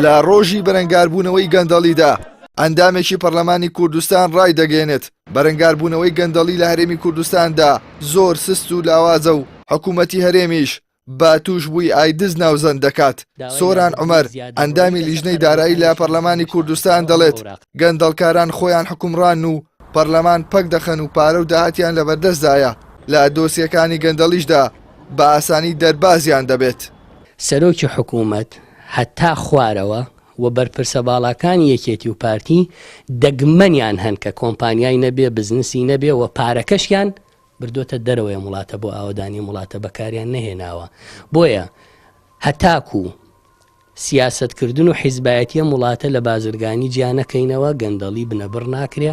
لە ڕۆژی بەرەنگاربوونەوەی گەندەڵیدا ئەندامێکی پەرلەمانی کوردستان ڕای دەگەێنێت بەرەنگاربوونەوەی گەندەڵی لە هەرێمی کوردستاندا زۆر سست و لاوازە و حکوومەتی هەرێمیش با توش بووی ئایدز ناوزەند دەکات. سۆران عومەر ئەندامی لیژنەی دارایی لە پەرلەمانی کوردستان دەڵێت گەندەڵکاران خۆیان حکومڕان و پەرلەمان پەک دەخەن و پارە و داهاتیان لەبەردەستدایە لە دۆسیەکانی گەندەڵیشدا بە ئاسانی دەربازیان دەبێت. سەرۆکی حکوومەت هەتا خوارەوە و بەرپرسە باڵاکانی یەکێتی و پارتی دەگمەنیان هەن کە کۆمپانیای نەبێ بزنسی نەبێ و پارەکەشیان بردۆتە دەرەوەی وڵاتە بۆ ئاودانی وڵاتە بەکاریان نەهێناوە. بۆیە هەتاکو سیاسەتکردن و حیزبایەتیە وڵاتە لە بازرگانی گیانەکەینەوە گەندەڵی بنەبڕ ناکرێ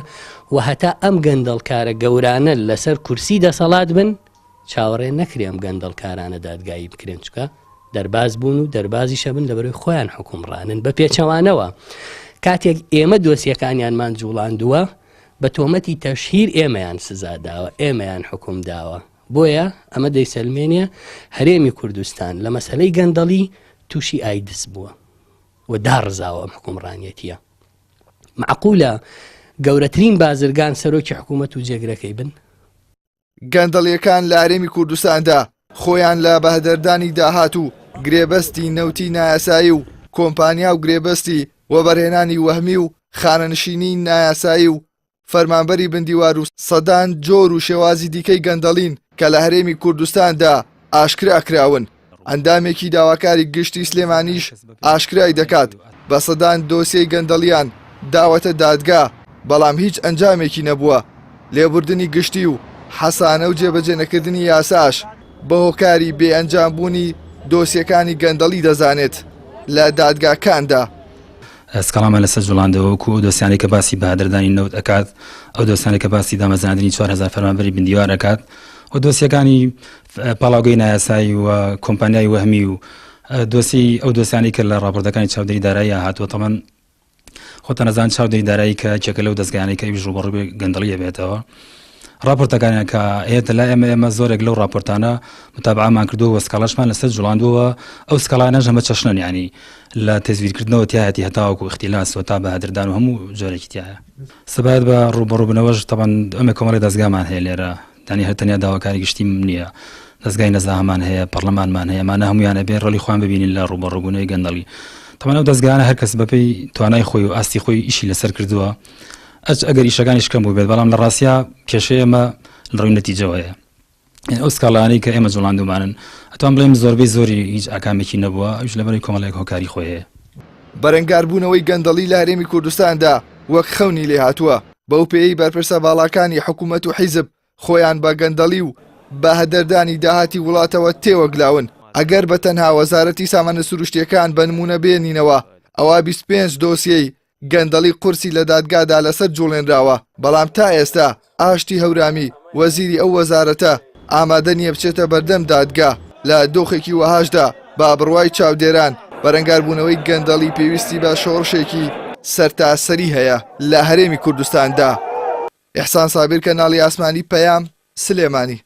و هەتا ئەم گەندەڵکارە گەورانە لەسەر کورسی دەسەڵات بن چاوەڕێ نەکرێم گەندەڵکارانە دادگایی بکرێن چکە دەرباز بوون و دەربازی شەبن لەبەرەوەی خۆیان حکومڕانن بە پێچەوانەوە. کاتێک ئێمە دۆسیەکانیانمان جوڵاندووە بە تۆمەتی تەشهیر ئێمەیان سزاداوە ئێمەیان حکوم داوە. بۆیە ئەمە دەیسەلمێنێ هەرێمی کوردستان لە مەسەلەی گەندەڵی تووشی ئایدس بووە و داڕزاوە ئەم حکومڕانیەتیە. معقولە گەورەترین بازرگان سەرۆکی حکوومەت و جێگرەکەی بن؟ گەندەڵیەکان لە هەرێمی کوردستاندا خۆیان لە بەهدەردانی داهات و گرێبەستی نەوتی نایاسایی و کۆمپانیا و گرێبەستی وەبەرهێنانی وەهمی و خانەنشینی نایاسایی و فەرمانبەری بندیوار و سەدان جۆر و شێوازی دیکەی گەندەڵین کە لە هەرێمی کوردستاندا ئاشکرا کراون. ئەندامێکی داواکاری گشتی سلێمانیش ئاشکرای دەکات بە سەدان دۆسیەی گەندەڵیان داوەتە دادگا بەڵام هیچ ئەنجامێکی نەبووە. لێبوردنی گشتی و حەسانە و جێبەجێ نەکردنی یاساش بە هۆکاری بێ ئەنجامبوونی دۆسیەکانی گەندەڵی دەزانێت لە دادگاکاندا. سکاڵامە لەسەر جوڵاندەوەکو و دۆسیانی کە باسی بەهادەردانی نەوت ئەکات ئەو دۆسیانی کە باسی دامەزاندنی 4000 فەرمانبەری بندیوار ئەکات و دۆسیەکانی پاڵاوگەی نایاسایی و کۆمپانیای وەهمی و دۆسی ئەو دۆسیانی کە لە ڕاپۆرتەکانی چاودێری دارایی هاتووە تەمەن خۆتە نەزان چاودێری دارایی کە چێکە لەو دەستگایانی کە ئیش ڕوبەڕووی گەندەڵیە بێتەوە. راپۆرتەکانیان کە هەیەتە لای ئێمە زۆرێک لەو راپۆرتانە متابعەمان کردووە و سکاڵاشمان لەسەر جوڵاندووە. ئەو سکاڵانەش هەمە چەشنن ینی لە تێزویرکردنەوە تایەتی هەتاوەکو اختیلاس و تا بەهادردان و هەموو جۆرێکی تایە. سبات بە ڕوبەڕووبنەوەش تەبەن ئەمە کۆمەڵی دەستگامان هەیە لێرە دانی هەرتەنیا داواکاری گشتیم نییە. دەستگای نەزاهەمان هەیە پەرلەمانمان هەیە مانە هەمویانە بێ ڕۆلی خۆیان ببینین لە ڕوبەڕووبوونەوەی گەندەڵی. تەمەن ئەو دەستگانە هەر کەس بەپێی توانای خۆی و ئاستی خۆی ئیشی لەسەر کردووە ئەگەر ئیشەکانی شکەم بوو بێت بەڵام لە ڕاستیا کێشەیە ئەمە ڕووی نەتیجەوەیە. ئەو سکاڵانەی کە ئێمە جوڵاندومانن ئەتوان بڵێم زۆربەی زۆری هیچ ئاکامێکی نەبووە ئەوش لەبەرەوەی کۆمەڵێک هۆکاری خۆیە. بەرەنگاربوونەوەی گەندەڵی لە هەرێمی کوردستاندا وەک خەونی لێ هاتووە بەو پێی بەرپرسە باڵاکانی حکوومەت و حیزب خۆیان بە گەندەڵی و بە هەدەردانی داهاتی وڵاتەوە تێوەگلاون. ئەگەر بە تەنها وەزارەتی سامانە سروشتیەکان بە نمونە بێنینەوە ئەوە 25 دۆسیەی گەندەڵی قورسی لە دادگادا لەسەر جوڵێنراوە بەڵام تا ئێستا ئاشتی هەورامی وەزیری ئەو وەزارەتە ئامادە نییە بچێتە بەردەم دادگا. لە دۆخێکی وەهاشدا با بڕوای چاودێران بەرەنگاربوونەوەی گەندەڵی پێویستی بە شۆڕشێکی سەرتاسەری هەیە لە هەرێمی کوردستاندا. ئیحسان سابیر کەناڵی ئاسمانی پەیام سلێمانی.